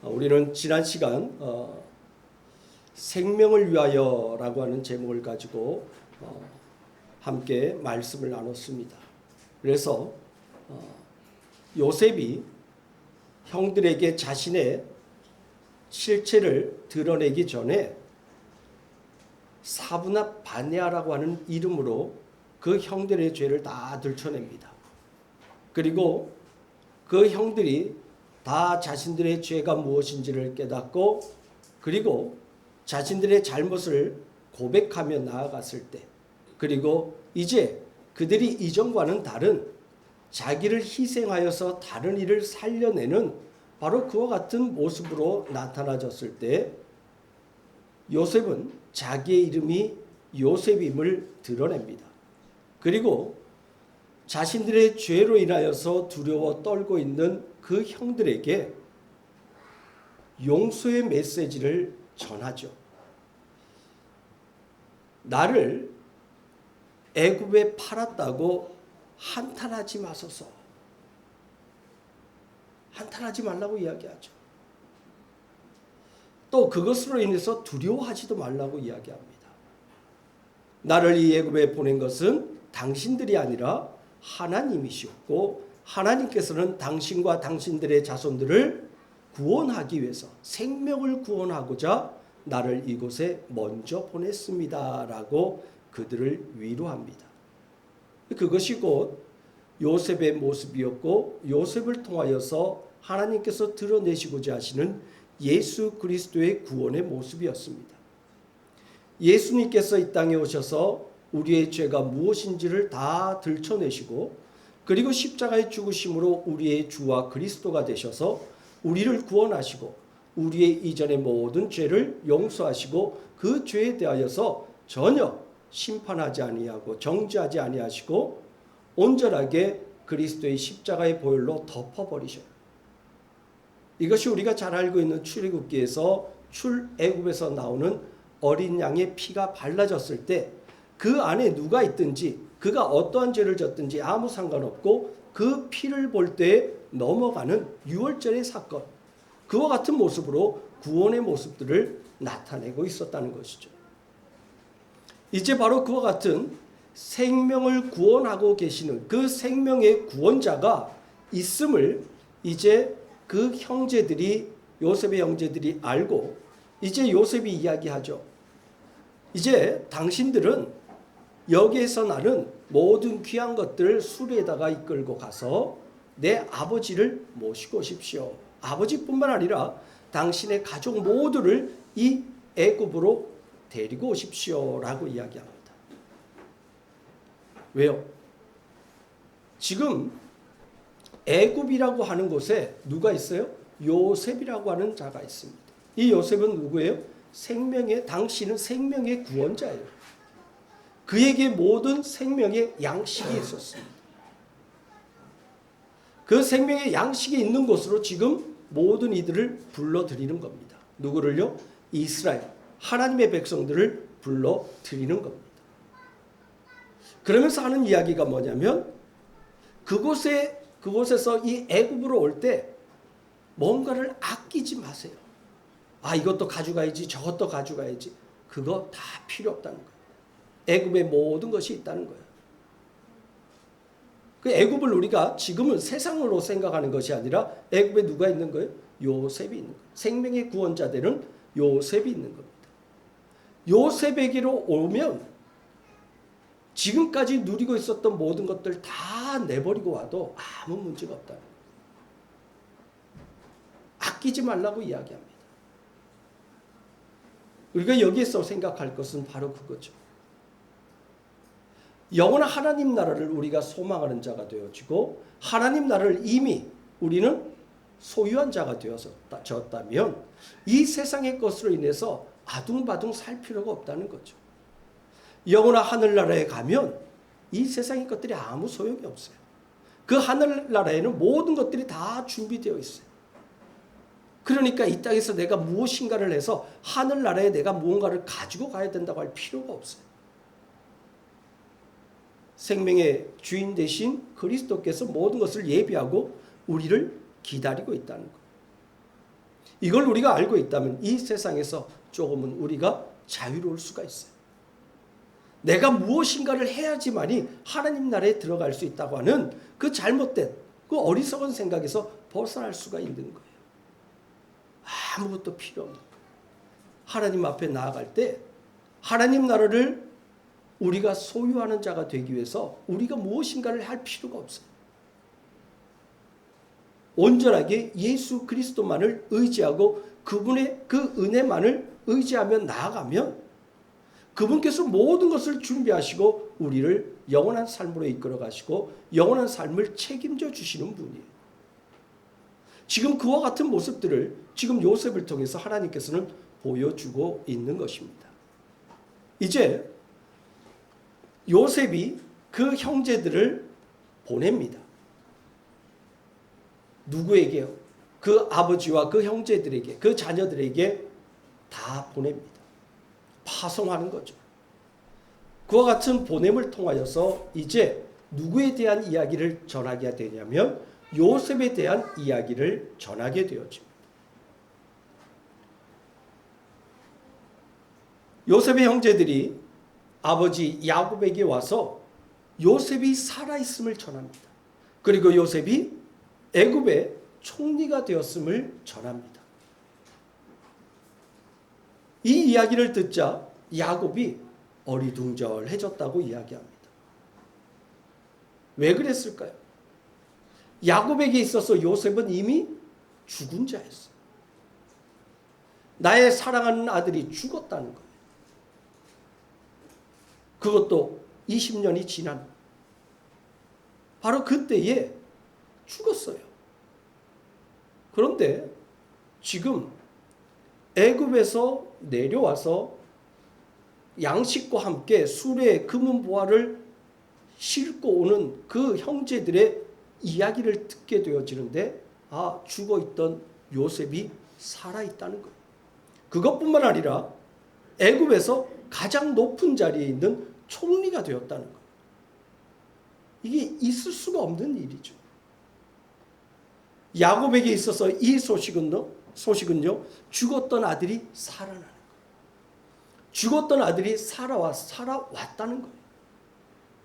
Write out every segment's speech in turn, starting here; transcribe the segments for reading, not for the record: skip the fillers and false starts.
우리는 지난 시간 생명을 위하여라고 하는 제목을 가지고 함께 말씀을 나눴습니다. 그래서 요셉이 형들에게 자신의 실체를 드러내기 전에 사브나 바네아라고 하는 이름으로 그 형들의 죄를 다 들춰냅니다. 그리고 그 형들이 다 자신들의 죄가 무엇인지를 깨닫고 그리고 자신들의 잘못을 고백하며 나아갔을 때, 그리고 이제 그들이 이전과는 다른 자기를 희생하여서 다른 이를 살려내는 바로 그와 같은 모습으로 나타나졌을 때 요셉은 자기의 이름이 요셉임을 드러냅니다. 그리고 자신들의 죄로 인하여서 두려워 떨고 있는 그 형들에게 용서의 메시지를 전하죠. 나를 애굽에 팔았다고 한탄하지 마소서. 한탄하지 말라고 이야기하죠. 또 그것으로 인해서 두려워하지도 말라고 이야기합니다. 나를 이 애굽에 보낸 것은 당신들이 아니라 하나님이시었고 하나님께서는 당신과 당신들의 자손들을 구원하기 위해서 생명을 구원하고자 나를 이곳에 먼저 보냈습니다. 라고 그들을 위로합니다. 그것이 곧 요셉의 모습이었고 요셉을 통하여서 하나님께서 드러내시고자 하시는 예수 그리스도의 구원의 모습이었습니다. 예수님께서 이 땅에 오셔서 우리의 죄가 무엇인지를 다 들춰내시고 그리고 십자가의 죽으심으로 우리의 주와 그리스도가 되셔서 우리를 구원하시고 우리의 이전의 모든 죄를 용서하시고 그 죄에 대하여서 전혀 심판하지 아니하고 정죄하지 아니하시고 온전하게 그리스도의 십자가의 보혈로 덮어버리셔요. 이것이 우리가 잘 알고 있는 출애굽기에서 출애굽에서 나오는 어린 양의 피가 발라졌을 때 그 안에 누가 있든지 그가 어떠한 죄를 졌든지 아무 상관없고 그 피를 볼 때 넘어가는 유월절의 사건, 그와 같은 모습으로 구원의 모습들을 나타내고 있었다는 것이죠. 이제 바로 그와 같은 생명을 구원하고 계시는 그 생명의 구원자가 있음을 이제 그 형제들이, 요셉의 형제들이 알고 이제 요셉이 이야기하죠. 이제 당신들은 여기에서 나는 모든 귀한 것들을 수레에다가 이끌고 가서 내 아버지를 모시고 오십시오. 아버지뿐만 아니라 당신의 가족 모두를 이 애굽으로 데리고 오십시오. 라고 이야기합니다. 왜요? 지금 애굽이라고 하는 곳에 누가 있어요? 요셉이라고 하는 자가 있습니다. 이 요셉은 누구예요? 당신은 생명의 구원자예요. 그에게 모든 생명의 양식이 있었습니다. 그 생명의 양식이 있는 곳으로 지금 모든 이들을 불러들이는 겁니다. 누구를요? 이스라엘, 하나님의 백성들을 불러들이는 겁니다. 그러면서 하는 이야기가 뭐냐면 그곳에서 이 애굽으로 올 때 뭔가를 아끼지 마세요. 이것도 가져가야지, 저것도 가져가야지. 그거 다 필요 없다는 거예요. 애굽에 모든 것이 있다는 거예요. 그 애굽을 우리가 지금은 세상으로 생각하는 것이 아니라 애굽에 누가 있는 거예요? 요셉이 있는 거예요. 생명의 구원자 되는 요셉이 있는 겁니다. 요셉에게로 오면 지금까지 누리고 있었던 모든 것들 다 내버리고 와도 아무 문제가 없다는 거예요. 아끼지 말라고 이야기합니다. 우리가 여기에서 생각할 것은 바로 그거죠. 영원한 하나님 나라를 우리가 소망하는 자가 되어지고 하나님 나라를 이미 우리는 소유한 자가 되어졌다면 이 세상의 것으로 인해서 아둥바둥 살 필요가 없다는 거죠. 영원한 하늘나라에 가면 이 세상의 것들이 아무 소용이 없어요. 그 하늘나라에는 모든 것들이 다 준비되어 있어요. 그러니까 이 땅에서 내가 무엇인가를 해서 하늘나라에 내가 무언가를 가지고 가야 된다고 할 필요가 없어요. 생명의 주인 되신 그리스도께서 모든 것을 예비하고 우리를 기다리고 있다는 것. 이걸 우리가 알고 있다면 이 세상에서 조금은 우리가 자유로울 수가 있어요. 내가 무엇인가를 해야지만이 하나님 나라에 들어갈 수 있다고 하는 그 잘못된 그 어리석은 생각에서 벗어날 수가 있는 거예요. 아무것도 필요 없는 거예요. 하나님 앞에 나아갈 때 하나님 나라를 우리가 소유하는 자가 되기 위해서 우리가 무엇인가를 할 필요가 없어요. 온전하게 예수 그리스도만을 의지하고 그분의 그 은혜만을 의지하며 나아가면 그분께서 모든 것을 준비하시고 우리를 영원한 삶으로 이끌어 가시고 영원한 삶을 책임져 주시는 분이에요. 지금 그와 같은 모습들을 지금 요셉을 통해서 하나님께서는 보여주고 있는 것입니다. 이제 요셉이 그 형제들을 보냅니다. 누구에게요? 그 아버지와 그 형제들에게, 그 자녀들에게 다 보냅니다. 파송하는 거죠. 그와 같은 보냄을 통하여서 이제 누구에 대한 이야기를 전하게 되냐면 요셉에 대한 이야기를 전하게 되어집니다. 요셉의 형제들이 아버지 야곱에게 와서 요셉이 살아있음을 전합니다. 그리고 요셉이 애굽의 총리가 되었음을 전합니다. 이 이야기를 듣자 야곱이 어리둥절해졌다고 이야기합니다. 왜 그랬을까요? 야곱에게 있어서 요셉은 이미 죽은 자였어요. 나의 사랑하는 아들이 죽었다는 거예요. 그것도 20년이 지난 바로 그때에 죽었어요. 그런데 지금 애굽에서 내려와서 양식과 함께 수레 금은 보화를 싣고 오는 그 형제들의 이야기를 듣게 되어지는데 죽어있던 요셉이 살아있다는 거예요. 그것뿐만 아니라 애굽에서 가장 높은 자리에 있는 총리가 되었다는 거예요. 이게 있을 수가 없는 일이죠. 야곱에게 있어서 이 소식은요 죽었던 아들이 살아나는 거예요. 죽었던 아들이 살아왔다는 거예요.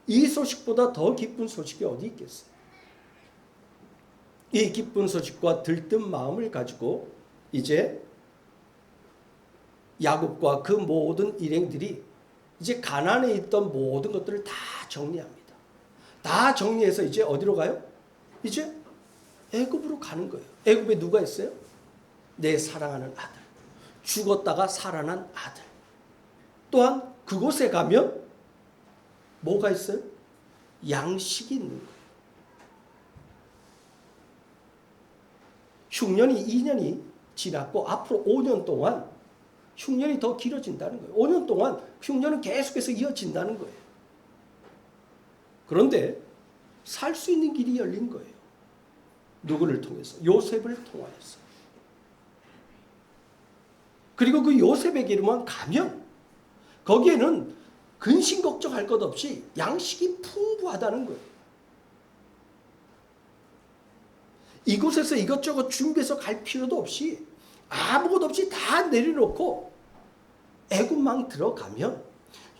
이 소식보다 더 기쁜 소식이 어디 있겠어요? 이 기쁜 소식과 들뜬 마음을 가지고 이제 야곱과 그 모든 일행들이 이제 가나안에 있던 모든 것들을 다 정리합니다. 다 정리해서 이제 어디로 가요? 이제 애굽으로 가는 거예요. 애굽에 누가 있어요? 내 사랑하는 아들. 죽었다가 살아난 아들. 또한 그곳에 가면 뭐가 있어요? 양식이 있는 거예요. 흉년이 2년이 지났고 앞으로 5년 동안 흉년이 더 길어진다는 거예요. 5년 동안 흉년은 계속해서 이어진다는 거예요. 그런데 살 수 있는 길이 열린 거예요. 누구를 통해서? 요셉을 통하여서. 그리고 그 요셉에게로만 가면 거기에는 근심 걱정할 것 없이 양식이 풍부하다는 거예요. 이곳에서 이것저것 준비해서 갈 필요도 없이 아무것도 없이 다 내려놓고 애굽만 들어가면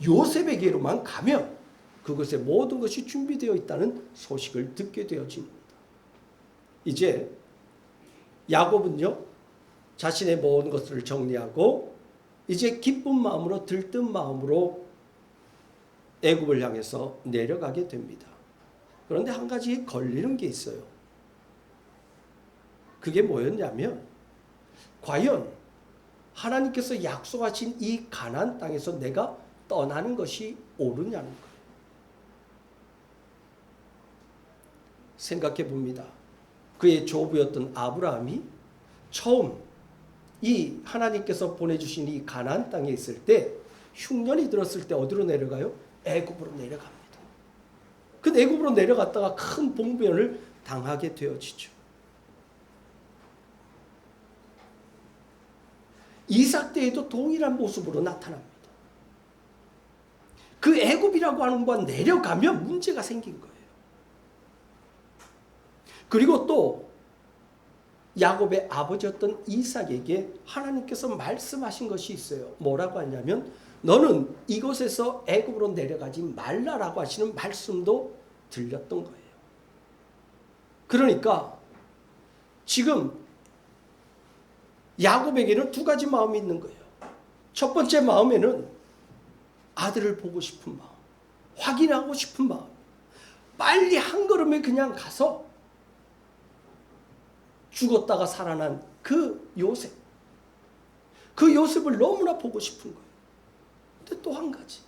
요셉에게로만 가면 그것에 모든 것이 준비되어 있다는 소식을 듣게 되어집니다. 이제 야곱은요 자신의 모든 것을 정리하고 이제 기쁜 마음으로 들뜬 마음으로 애굽을 향해서 내려가게 됩니다. 그런데 한 가지 걸리는 게 있어요. 그게 뭐였냐면 과연 하나님께서 약속하신 이 가나안 땅에서 내가 떠나는 것이 옳으냐는 거예요. 생각해 봅니다. 그의 조부였던 아브라함이 처음 이 하나님께서 보내주신 이 가나안 땅에 있을 때 흉년이 들었을 때 어디로 내려가요? 애굽으로 내려갑니다. 그 애굽으로 내려갔다가 큰 봉변을 당하게 되어지죠. 이삭 때에도 동일한 모습으로 나타납니다. 그 애굽이라고 하는 곳 내려가면 문제가 생긴 거예요. 그리고 또 야곱의 아버지였던 이삭에게 하나님께서 말씀하신 것이 있어요. 뭐라고 하냐면 너는 이곳에서 애굽으로 내려가지 말라라고 하시는 말씀도 들렸던 거예요. 그러니까 지금 야곱에게는 두 가지 마음이 있는 거예요. 첫 번째 마음에는 아들을 보고 싶은 마음, 확인하고 싶은 마음, 빨리 한 걸음에 그냥 가서 죽었다가 살아난 그 요셉, 그 요셉을 너무나 보고 싶은 거예요. 근데 또 한 가지,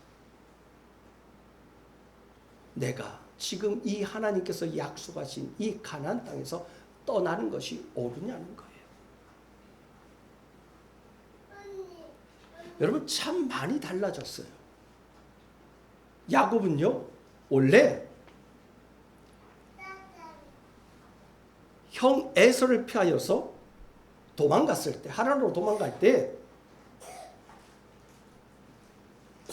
내가 지금 이 하나님께서 약속하신 이 가나안 땅에서 떠나는 것이 옳으냐는 거예요. 여러분 참 많이 달라졌어요. 야곱은요 원래 형 에서를 피하여서 도망갔을 때, 하란으로 도망갈 때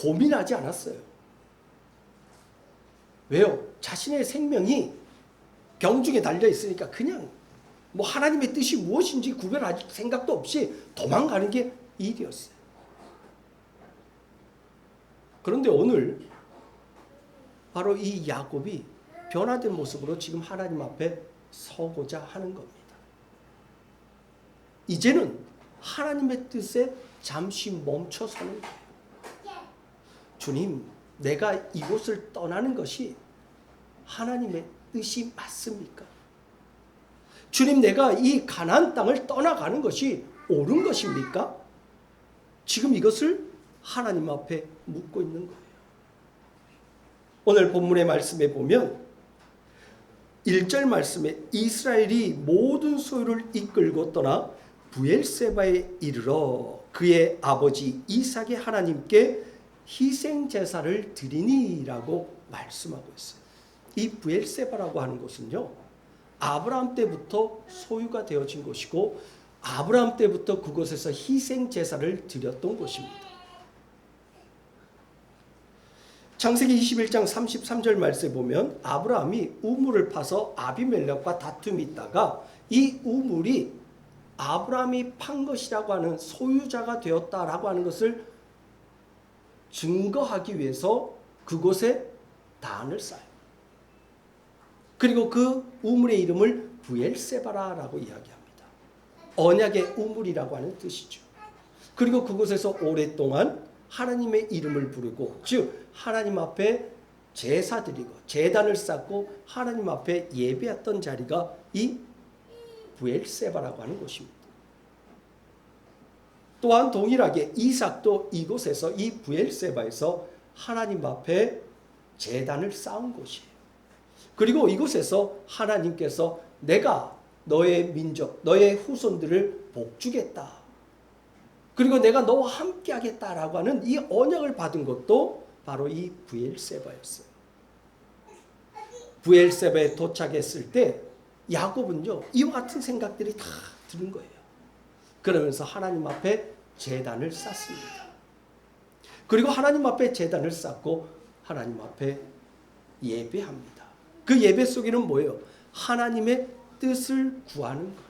고민하지 않았어요. 왜요? 자신의 생명이 경중에 달려 있으니까 그냥 뭐 하나님의 뜻이 무엇인지 구별할 생각도 없이 도망가는 게 일이었어요. 그런데 오늘 바로 이 야곱이 변화된 모습으로 지금 하나님 앞에 서고자 하는 겁니다. 이제는 하나님의 뜻에 잠시 멈춰서는 거예요. 주님, 내가 이곳을 떠나는 것이 하나님의 뜻이 맞습니까? 주님, 내가 이 가나안 땅을 떠나가는 것이 옳은 것입니까? 지금 이것을 하나님 앞에 묻고 있는 거예요. 오늘 본문의 말씀에 보면 1절 말씀에 이스라엘이 모든 소유를 이끌고 떠나 브엘세바에 이르러 그의 아버지 이삭의 하나님께 희생 제사를 드리니라고 말씀하고 있어요. 이 브엘세바라고 하는 곳은요, 아브라함 때부터 소유가 되어진 곳이고 아브라함 때부터 그곳에서 희생 제사를 드렸던 곳입니다. 창세기 21장 33절 말씀에 보면 아브라함이 우물을 파서 아비멜렉과 다툼이 있다가 이 우물이 아브라함이 판 것이라고 하는 소유자가 되었다라고 하는 것을 증거하기 위해서 그곳에 단을 쌓아요. 그리고 그 우물의 이름을 브엘세바라라고 이야기합니다. 언약의 우물이라고 하는 뜻이죠. 그리고 그곳에서 오랫동안 하나님의 이름을 부르고, 즉 하나님 앞에 제사 드리고 제단을 쌓고 하나님 앞에 예배했던 자리가 이 브엘세바라고 하는 곳입니다. 또한 동일하게 이삭도 이곳에서, 이 브엘세바에서 하나님 앞에 제단을 쌓은 곳이에요. 그리고 이곳에서 하나님께서 내가 너의 민족, 너의 후손들을 복주겠다, 그리고 내가 너와 함께 하겠다라고 하는 이 언약을 받은 것도 바로 이 브엘세바였어요. 브엘세바에 도착했을 때 야곱은요 이와 같은 생각들이 다 드는 거예요. 그러면서 하나님 앞에 제단을 쌓습니다. 그리고 하나님 앞에 제단을 쌓고 하나님 앞에 예배합니다. 그 예배 속에는 뭐예요? 하나님의 뜻을 구하는 거예요.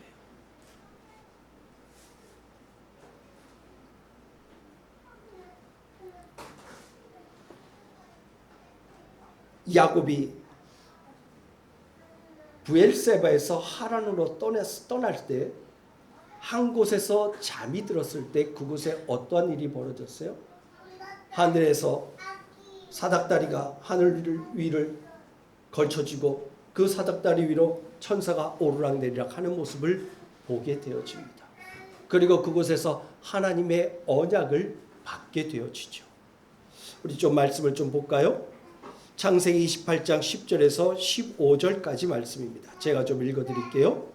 야곱이 브엘세바에서 하란으로 떠날 때 한 곳에서 잠이 들었을 때 그곳에 어떠한 일이 벌어졌어요? 하늘에서 사닥다리가 하늘 위를 걸쳐지고 그 사닥다리 위로 천사가 오르락내리락 하는 모습을 보게 되어집니다. 그리고 그곳에서 하나님의 언약을 받게 되어지죠. 우리 좀 말씀을 좀 볼까요? 창세기 28장 10절에서 15절까지 말씀입니다. 제가 좀 읽어드릴게요.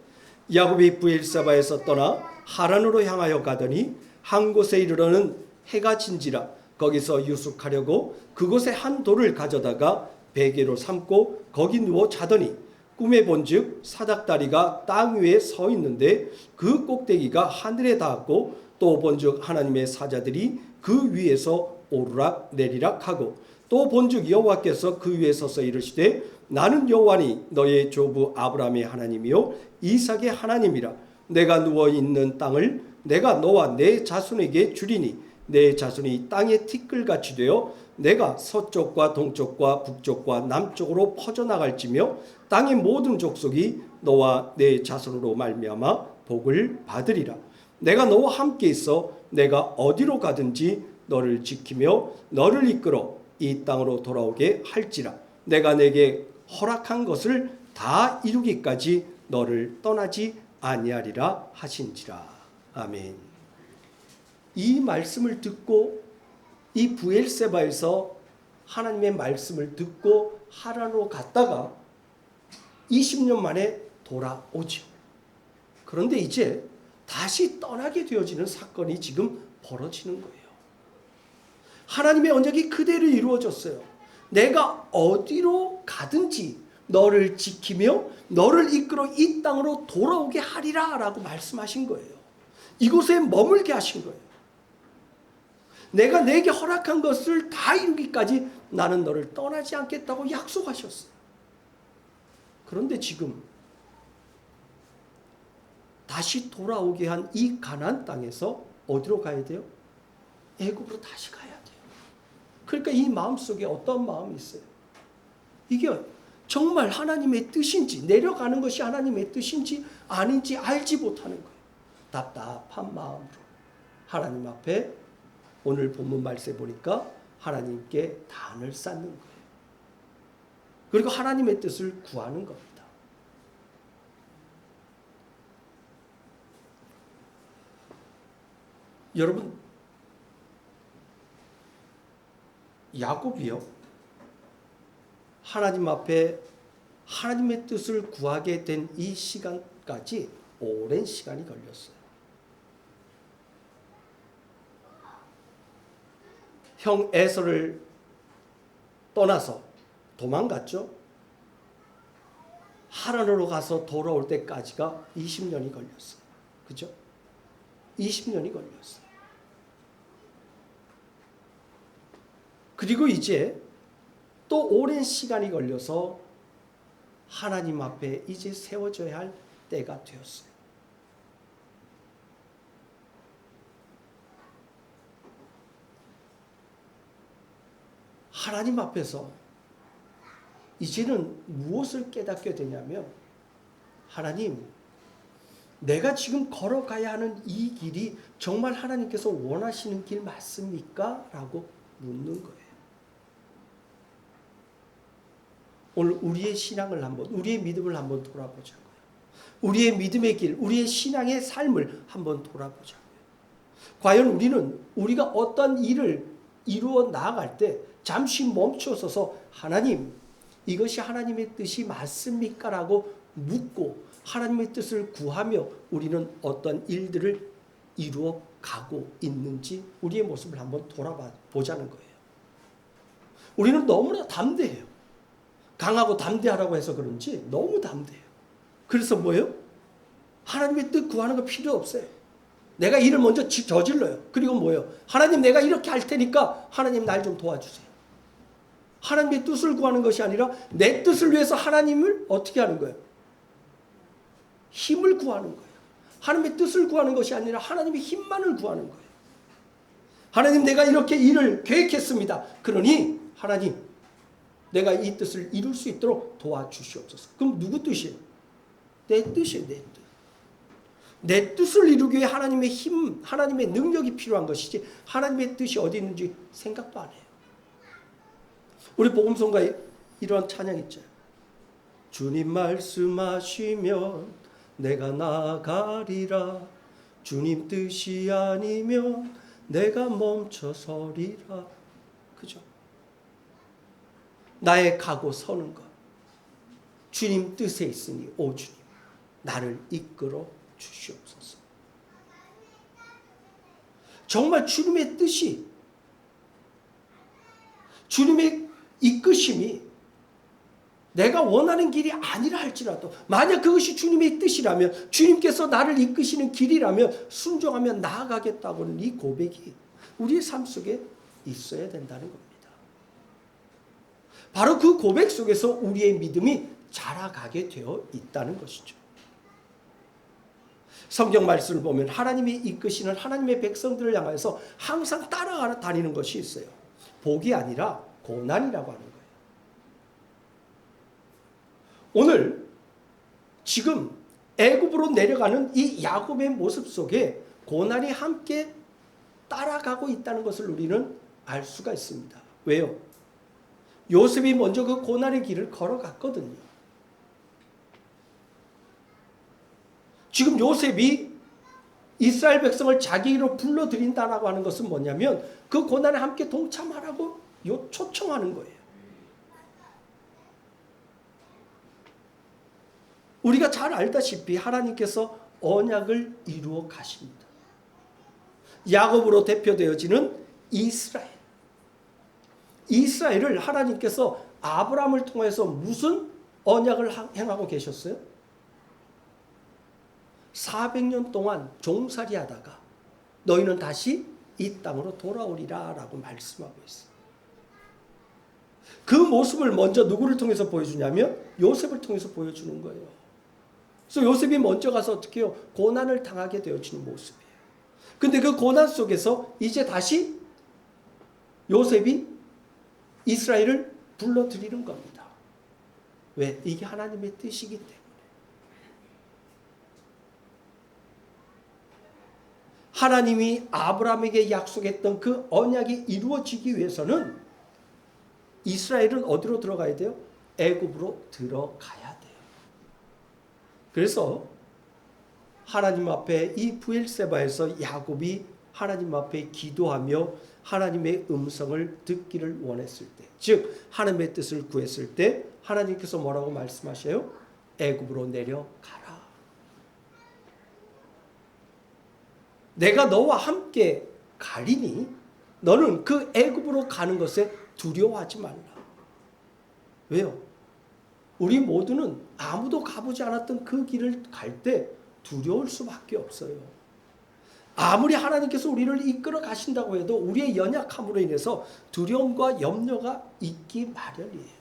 야곱이 브엘세바에서 떠나 하란으로 향하여 가더니 한 곳에 이르러는 해가 진지라 거기서 유숙하려고 그곳에 한 돌을 가져다가 베개로 삼고 거기 누워 자더니 꿈에 본즉 사닥다리가 땅 위에 서 있는데 그 꼭대기가 하늘에 닿았고 또 본즉 하나님의 사자들이 그 위에서 오르락 내리락 하고 또 본즉 여호와께서 그 위에 서서 이르시되 나는 여호와니 너의 조부 아브라함의 하나님이요 이삭의 하나님이라 내가 누워있는 땅을 내가 너와 내 자손에게 주리니 내 자손이 땅의 티끌같이 되어 내가 서쪽과 동쪽과 북쪽과 남쪽으로 퍼져나갈지며 땅의 모든 족속이 너와 내 자손으로 말미암아 복을 받으리라. 내가 너와 함께 있어 내가 어디로 가든지 너를 지키며 너를 이끌어 이 땅으로 돌아오게 할지라. 내가 내게 허락한 것을 다 이루기까지 너를 떠나지 아니하리라 하신지라. 아멘. 이 말씀을 듣고 이 브엘세바에서 하나님의 말씀을 듣고 하란으로 갔다가 20년 만에 돌아오죠. 그런데 이제 다시 떠나게 되어지는 사건이 지금 벌어지는 거예요. 하나님의 언약이 그대로 이루어졌어요. 내가 어디로 가든지 너를 지키며 너를 이끌어 이 땅으로 돌아오게 하리라 라고 말씀하신 거예요. 이곳에 머물게 하신 거예요. 내가 내게 허락한 것을 다 이루기까지 나는 너를 떠나지 않겠다고 약속하셨어요. 그런데 지금 다시 돌아오게 한 이 가나안 땅에서 어디로 가야 돼요? 애굽으로 다시 가야 돼요. 그러니까 이 마음속에 어떤 마음이 있어요? 이게 정말 하나님의 뜻인지, 내려가는 것이 하나님의 뜻인지 아닌지 알지 못하는 거예요. 답답한 마음으로 하나님 앞에 오늘 본문 말씀에 보니까 하나님께 단을 쌓는 거예요. 그리고 하나님의 뜻을 구하는 겁니다. 여러분, 야곱이요, 하나님 앞에 하나님의 뜻을 구하게 된 이 시간까지 오랜 시간이 걸렸어요. 형 에서를 떠나서 도망갔죠. 하란으로 가서 돌아올 때까지가 20년이 걸렸어요. 그죠? 20년이 걸렸어요. 그리고 이제 또 오랜 시간이 걸려서 하나님 앞에 이제 세워져야 할 때가 되었어요. 하나님 앞에서 이제는 무엇을 깨닫게 되냐면, 하나님, 내가 지금 걸어가야 하는 이 길이 정말 하나님께서 원하시는 길 맞습니까? 라고 묻는 거예요. 오늘 우리의 신앙을 한번, 우리의 믿음을 한번 돌아보자고요. 우리의 믿음의 길, 우리의 신앙의 삶을 한번 돌아보자고요. 과연 우리는 우리가 어떤 일을 이루어 나아갈 때 잠시 멈춰서서 하나님, 이것이 하나님의 뜻이 맞습니까? 라고 묻고 하나님의 뜻을 구하며 우리는 어떤 일들을 이루어 가고 있는지 우리의 모습을 한번 돌아보자는 거예요. 우리는 너무나 담대해요. 강하고 담대하라고 해서 그런지 너무 담대해요. 그래서 뭐예요? 하나님의 뜻 구하는 거 필요 없어요. 내가 일을 먼저 저질러요. 그리고 뭐예요? 하나님, 내가 이렇게 할 테니까 하나님 날 좀 도와주세요. 하나님의 뜻을 구하는 것이 아니라 내 뜻을 위해서 하나님을 어떻게 하는 거예요? 힘을 구하는 거예요. 하나님의 뜻을 구하는 것이 아니라 하나님의 힘만을 구하는 거예요. 하나님, 내가 이렇게 일을 계획했습니다. 그러니 하나님, 내가 이 뜻을 이룰 수 있도록 도와주시옵소서. 그럼 누구 뜻이에요? 내 뜻이에요. 내 뜻. 내 뜻을 이루기 위해 하나님의 힘, 하나님의 능력이 필요한 것이지 하나님의 뜻이 어디 있는지 생각도 안 해요. 우리 복음성가에 이런 찬양 있죠. 주님 말씀하시면 내가 나가리라. 주님 뜻이 아니면 내가 멈춰서리라. 그죠? 나의 가고 서는 것. 주님 뜻에 있으니 오 주님, 나를 이끌어 주시옵소서. 정말 주님의 뜻이, 주님의 이끄심이 내가 원하는 길이 아니라 할지라도, 만약 그것이 주님의 뜻이라면, 주님께서 나를 이끄시는 길이라면 순종하며 나아가겠다고는 이 고백이 우리의 삶 속에 있어야 된다는 겁니다. 바로 그 고백 속에서 우리의 믿음이 자라가게 되어 있다는 것이죠. 성경 말씀을 보면 하나님이 이끄시는 하나님의 백성들을 향해서 항상 따라다니는 것이 있어요. 복이 아니라 고난이라고 하는 거예요. 오늘 지금 애굽으로 내려가는 이 야곱의 모습 속에 고난이 함께 따라가고 있다는 것을 우리는 알 수가 있습니다. 왜요? 요셉이 먼저 그 고난의 길을 걸어갔거든요. 지금 요셉이 이스라엘 백성을 자기로 불러들인다라고 하는 것은 뭐냐면 그 고난에 함께 동참하라고 초청하는 거예요. 우리가 잘 알다시피 하나님께서 언약을 이루어 가십니다. 야곱으로 대표되어지는 이스라엘. 이스라엘을 하나님께서 아브라함을 통해서 무슨 언약을 행하고 계셨어요? 400년 동안 종살이 하다가 너희는 다시 이 땅으로 돌아오리라 라고 말씀하고 있어요. 그 모습을 먼저 누구를 통해서 보여주냐면 요셉을 통해서 보여주는 거예요. 그래서 요셉이 먼저 가서 어떻게 해요? 고난을 당하게 되어지는 모습이에요. 근데 그 고난 속에서 이제 다시 요셉이 이스라엘을 불러들이는 겁니다. 왜? 이게 하나님의 뜻이기 때문에. 하나님이 아브라함에게 약속했던 그 언약이 이루어지기 위해서는 이스라엘은 어디로 들어가야 돼요? 애굽으로 들어가야 돼요. 그래서 하나님 앞에 이 브엘세바에서 야곱이 하나님 앞에 기도하며 하나님의 음성을 듣기를 원했을 때, 즉 하나님의 뜻을 구했을 때 하나님께서 뭐라고 말씀하셔요? 애굽으로 내려가라. 내가 너와 함께 가리니 너는 그 애굽으로 가는 것에 두려워하지 말라. 왜요? 우리 모두는 아무도 가보지 않았던 그 길을 갈 때 두려울 수밖에 없어요. 아무리 하나님께서 우리를 이끌어 가신다고 해도 우리의 연약함으로 인해서 두려움과 염려가 있기 마련이에요.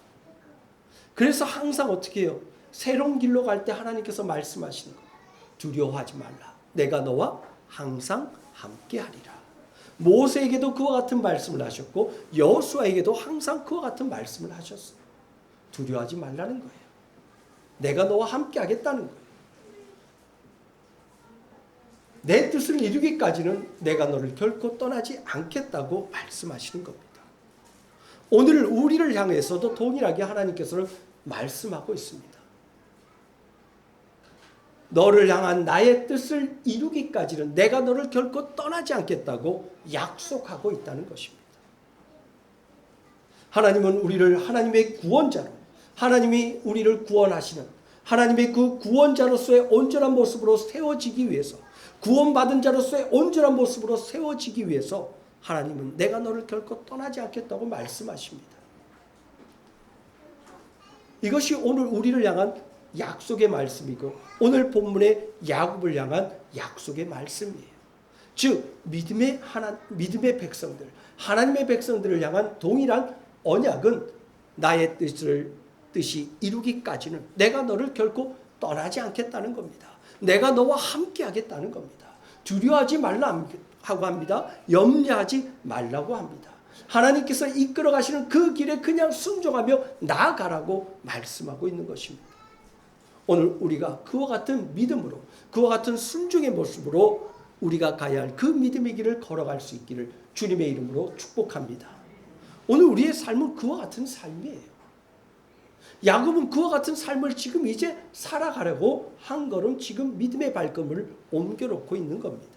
그래서 항상 어떻게 해요? 새로운 길로 갈 때 하나님께서 말씀하시는 거예요. 두려워하지 말라. 내가 너와 항상 함께하리라. 모세에게도 그와 같은 말씀을 하셨고 여호수아에게도 항상 그와 같은 말씀을 하셨어요. 두려워하지 말라는 거예요. 내가 너와 함께 하겠다는 거예요. 내 뜻을 이루기까지는 내가 너를 결코 떠나지 않겠다고 말씀하시는 겁니다. 오늘 우리를 향해서도 동일하게 하나님께서는 말씀하고 있습니다. 너를 향한 나의 뜻을 이루기까지는 내가 너를 결코 떠나지 않겠다고 약속하고 있다는 것입니다. 하나님은 우리를 하나님의 구원자로, 하나님이 우리를 구원하시는 하나님의 그 구원자로서의 온전한 모습으로 세워지기 위해서, 구원받은 자로서의 온전한 모습으로 세워지기 위해서 하나님은 내가 너를 결코 떠나지 않겠다고 말씀하십니다. 이것이 오늘 우리를 향한 약속의 말씀이고 오늘 본문의 야곱을 향한 약속의 말씀이에요. 즉 믿음의 백성들, 하나님의 백성들을 향한 동일한 언약은 나의 뜻이 이루기까지는 내가 너를 결코 떠나지 않겠다는 겁니다. 내가 너와 함께 하겠다는 겁니다. 두려워하지 말라 하고 합니다. 염려하지 말라고 합니다. 하나님께서 이끌어 가시는 그 길에 그냥 순종하며 나아가라고 말씀하고 있는 것입니다. 오늘 우리가 그와 같은 믿음으로, 그와 같은 순종의 모습으로 우리가 가야 할 그 믿음의 길을 걸어갈 수 있기를 주님의 이름으로 축복합니다. 오늘 우리의 삶은 그와 같은 삶이에요. 야곱은 그와 같은 삶을 지금 이제 살아가려고 한 걸음 지금 믿음의 발걸음을 옮겨놓고 있는 겁니다.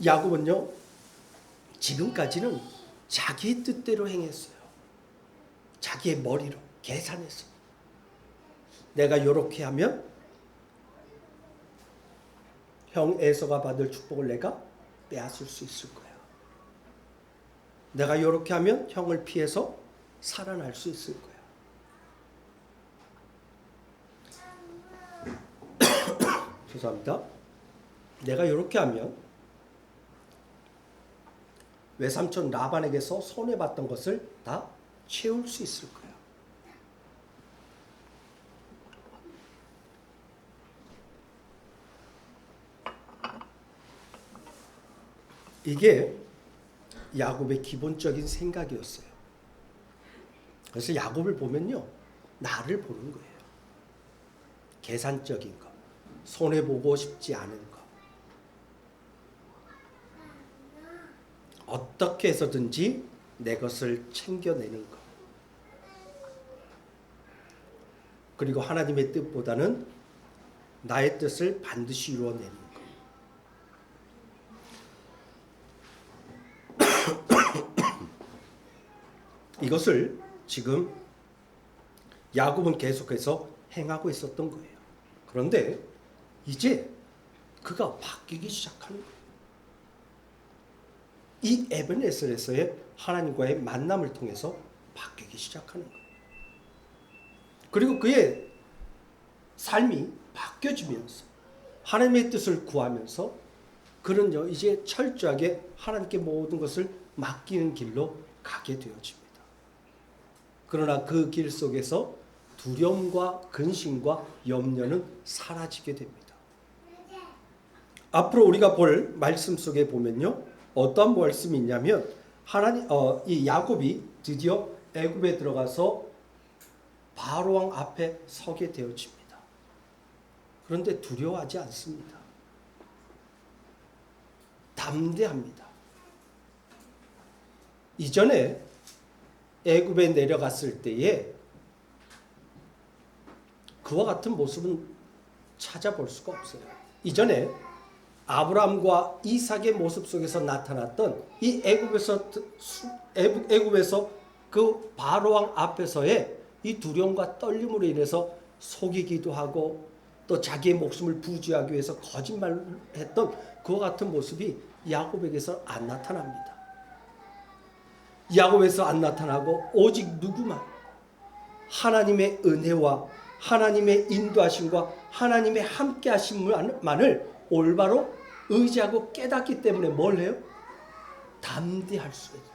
야곱은요, 지금까지는 자기의 뜻대로 행했어요. 자기의 머리로 계산했어요. 내가 이렇게 하면 형 에서가 받을 축복을 내가 빼앗을 수 있을 거야. 내가 이렇게 하면 형을 피해서 살아날 수 있을 거야. 죄송합니다. 내가 이렇게 하면 외삼촌 라반에게서 손해봤던 것을 다 채울 수 있을 거야. 이게 야곱의 기본적인 생각이었어요. 그래서 야곱을 보면요, 나를 보는 거예요. 계산적인 거, 손해보고 싶지 않은 거, 어떻게 해서든지 내 것을 챙겨내는 것, 그리고 하나님의 뜻보다는 나의 뜻을 반드시 이루어내는 것. 이것을 지금 야곱은 계속해서 행하고 있었던 거예요. 그런데 이제 그가 바뀌기 시작하는 거예요. 이 에벤에셀에서의 하나님과의 만남을 통해서 바뀌기 시작하는 거예요. 그리고 그의 삶이 바뀌어지면서 하나님의 뜻을 구하면서 그는요 이제 철저하게 하나님께 모든 것을 맡기는 길로 가게 되어집니다. 그러나 그 길 속에서 두려움과 근심과 염려는 사라지게 됩니다. 앞으로 우리가 볼 말씀 속에 보면요, 어떤 말씀이 있냐면 이 야곱이 드디어 애굽에 들어가서 바로 왕 앞에 서게 되어집니다. 그런데 두려워하지 않습니다. 담대합니다. 이전에 애굽에 내려갔을 때에 그와 같은 모습은 찾아볼 수가 없어요. 이전에 아브라함과 이삭의 모습 속에서 나타났던 이 애굽에서 그 바로왕 앞에서의 이 두려움과 떨림으로 인해서 속이기도 하고 또 자기의 목숨을 부지하기 위해서 거짓말을 했던 그와 같은 모습이 야곱에게서 안 나타납니다. 야곱에서 안 나타나고 오직 누구만 하나님의 은혜와 하나님의 인도하심과 하나님의 함께하심만을 올바로 의지하고 깨닫기 때문에 뭘 해요? 담대할 수 있어요.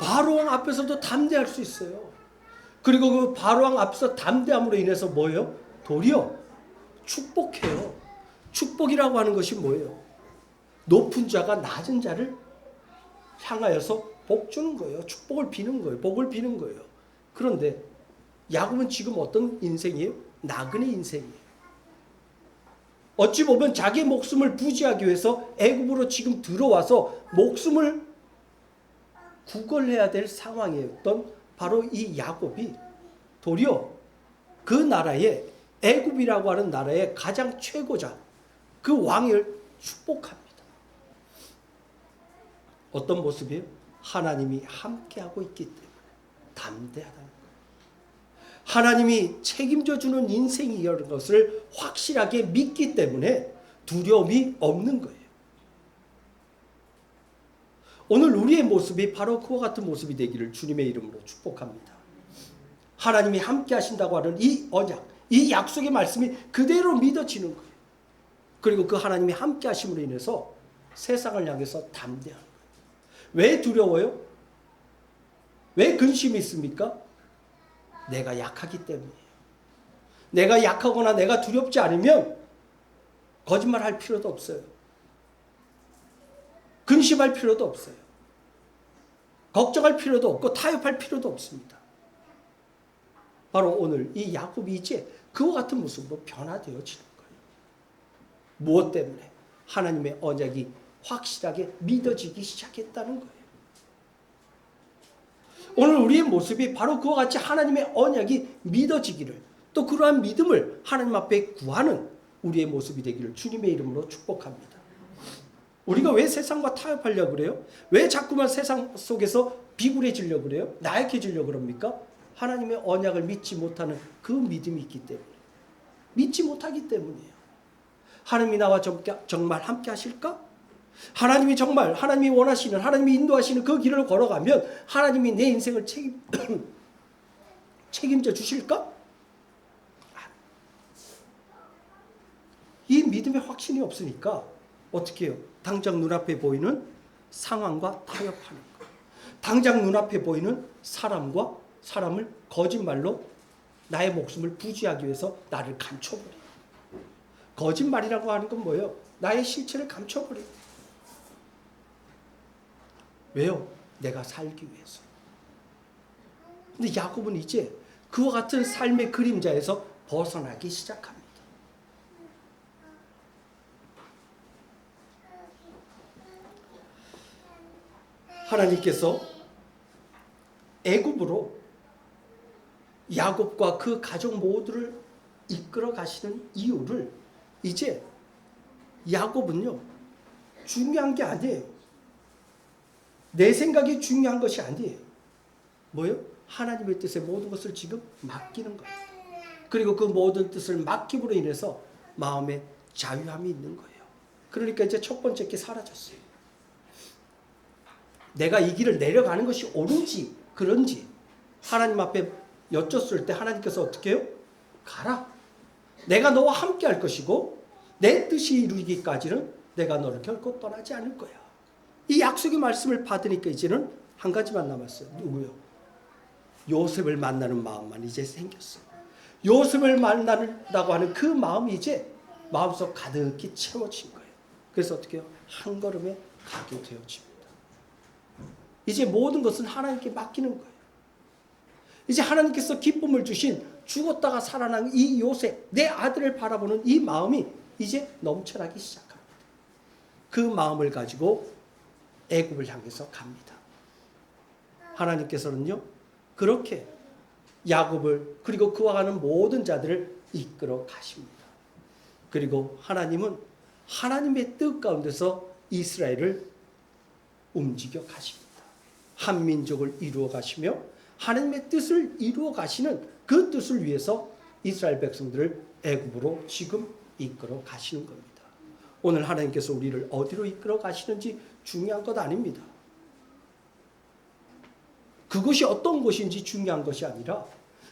바로왕 앞에서도 담대할 수 있어요. 그리고 그 바로왕 앞에서 담대함으로 인해서 뭐예요? 도리어 축복해요. 축복이라고 하는 것이 뭐예요? 높은 자가 낮은 자를 향하여서 복 주는 거예요. 축복을 비는 거예요. 복을 비는 거예요. 그런데 야곱은 지금 어떤 인생이에요? 나그네 인생이에요. 어찌 보면 자기의 목숨을 부지하기 위해서 애굽으로 지금 들어와서 목숨을 구걸해야 될 상황이었던 바로 이 야곱이 도리어 그 나라의 애굽이라고 하는 나라의 가장 최고자 그 왕을 축복합니다. 어떤 모습이에요? 하나님이 함께하고 있기 때문에 담대하다는 거예요. 하나님이 책임져 주는 인생이라는 것을 확실하게 믿기 때문에 두려움이 없는 거예요. 오늘 우리의 모습이 바로 그와 같은 모습이 되기를 주님의 이름으로 축복합니다. 하나님이 함께 하신다고 하는 이 언약, 이 약속의 말씀이 그대로 믿어지는 거예요. 그리고 그 하나님이 함께 하심으로 인해서 세상을 향해서 담대한 거예요. 왜 두려워요? 왜 근심이 있습니까? 내가 약하기 때문이에요. 내가 약하거나 내가 두렵지 않으면 거짓말할 필요도 없어요. 근심할 필요도 없어요. 걱정할 필요도 없고 타협할 필요도 없습니다. 바로 오늘 이 야곱이 이제 그와 같은 모습으로 변화되어지는 거예요. 무엇 때문에? 하나님의 언약이 확실하게 믿어지기 시작했다는 거예요. 오늘 우리의 모습이 바로 그와 같이 하나님의 언약이 믿어지기를, 또 그러한 믿음을 하나님 앞에 구하는 우리의 모습이 되기를 주님의 이름으로 축복합니다. 우리가 왜 세상과 타협하려고 그래요? 왜 자꾸만 세상 속에서 비굴해지려고 그래요? 나약해지려고 그럽니까? 하나님의 언약을 믿지 못하는 그 믿음이 있기 때문에, 믿지 못하기 때문이에요. 하나님이 나와 정말 함께 하실까? 하나님이 정말 하나님이 원하시는, 하나님이 인도하시는 그 길을 걸어가면 하나님이 내 인생을 책임져 주실까? 이 믿음이 하나님의 확신이 없으니까 어떻게 해요? 당장 눈앞에 보이는 상황과 타협하는 거. 당장 눈앞에 보이는 사람을 거짓말로 나의 목숨을 부지하기 위해서 나를 감춰버려요. 거짓말이라고 하는 건 뭐예요? 나의 실체를 감춰버려요. 왜요? 내가 살기 위해서. 근데 야곱은 이제 그와 같은 삶의 그림자에서 벗어나기 시작합니다. 하나님께서 애굽으로 야곱과 그 가족 모두를 이끌어 가시는 이유를 이제 야곱은요, 중요한 게 아니에요. 내 생각이 중요한 것이 아니에요. 뭐예요? 하나님의 뜻에 모든 것을 지금 맡기는 거예요. 그리고 그 모든 뜻을 맡김으로 인해서 마음에 자유함이 있는 거예요. 그러니까 이제 첫 번째 게 사라졌어요. 내가 이 길을 내려가는 것이 옳은지 그런지 하나님 앞에 여쭙을 때 하나님께서 어떻게 해요? 가라. 내가 너와 함께 할 것이고 내 뜻이 이루기까지는 내가 너를 결코 떠나지 않을 거야. 이 약속의 말씀을 받으니까 이제는 한 가지만 남았어요. 누구요? 요셉을 만나는 마음만 이제 생겼어요. 요셉을 만난다고 하는 그 마음이 이제 마음속 가득히 채워진 거예요. 그래서 어떻게 해요? 한 걸음에 가게 되어집니다. 이제 모든 것은 하나님께 맡기는 거예요. 이제 하나님께서 기쁨을 주신 죽었다가 살아난 이 요셉, 내 아들을 바라보는 이 마음이 이제 넘쳐나기 시작합니다. 그 마음을 가지고 애굽을 향해서 갑니다. 하나님께서는요, 그렇게 야곱을 그리고 그와 가는 모든 자들을 이끌어 가십니다. 그리고 하나님은 하나님의 뜻 가운데서 이스라엘을 움직여 가십니다. 한 민족을 이루어 가시며 하나님의 뜻을 이루어 가시는 그 뜻을 위해서 이스라엘 백성들을 애굽으로 지금 이끌어 가시는 겁니다. 오늘 하나님께서 우리를 어디로 이끌어 가시는지 중요한 것 아닙니다. 그것이 어떤 곳인지 중요한 것이 아니라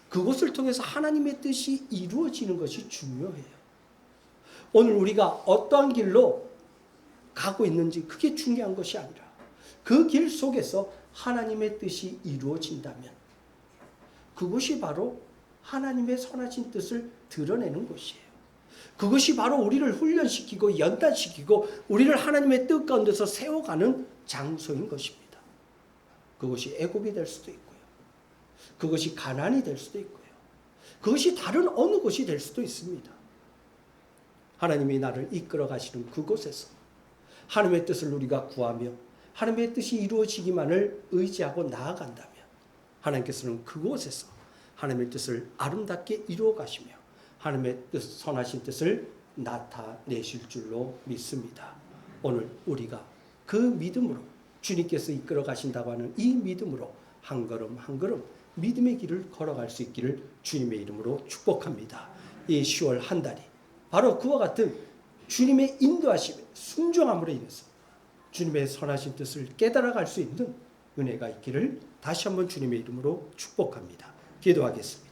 그것을 통해서 하나님의 뜻이 이루어지는 것이 중요해요. 오늘 우리가 어떠한 길로 가고 있는지 그게 중요한 것이 아니라 그 길 속에서 하나님의 뜻이 이루어진다면 그것이 바로 하나님의 선하신 뜻을 드러내는 것이에요. 그것이 바로 우리를 훈련시키고 연단시키고 우리를 하나님의 뜻 가운데서 세워가는 장소인 것입니다. 그것이 애굽이 될 수도 있고요. 그것이 가나안이 될 수도 있고요. 그것이 다른 어느 곳이 될 수도 있습니다. 하나님이 나를 이끌어 가시는 그곳에서 하나님의 뜻을 우리가 구하며 하나님의 뜻이 이루어지기만을 의지하고 나아간다면 하나님께서는 그곳에서 하나님의 뜻을 아름답게 이루어 가시며 하나님의 뜻, 선하신 뜻을 나타내실 줄로 믿습니다. 오늘 우리가 그 믿음으로 주님께서 이끌어 가신다고 하는 이 믿음으로 한 걸음 한 걸음 믿음의 길을 걸어갈 수 있기를 주님의 이름으로 축복합니다. 이 10월 한 달이 바로 그와 같은 주님의 인도하심에 순종함으로 인해서 주님의 선하신 뜻을 깨달아갈 수 있는 은혜가 있기를 다시 한번 주님의 이름으로 축복합니다. 기도하겠습니다.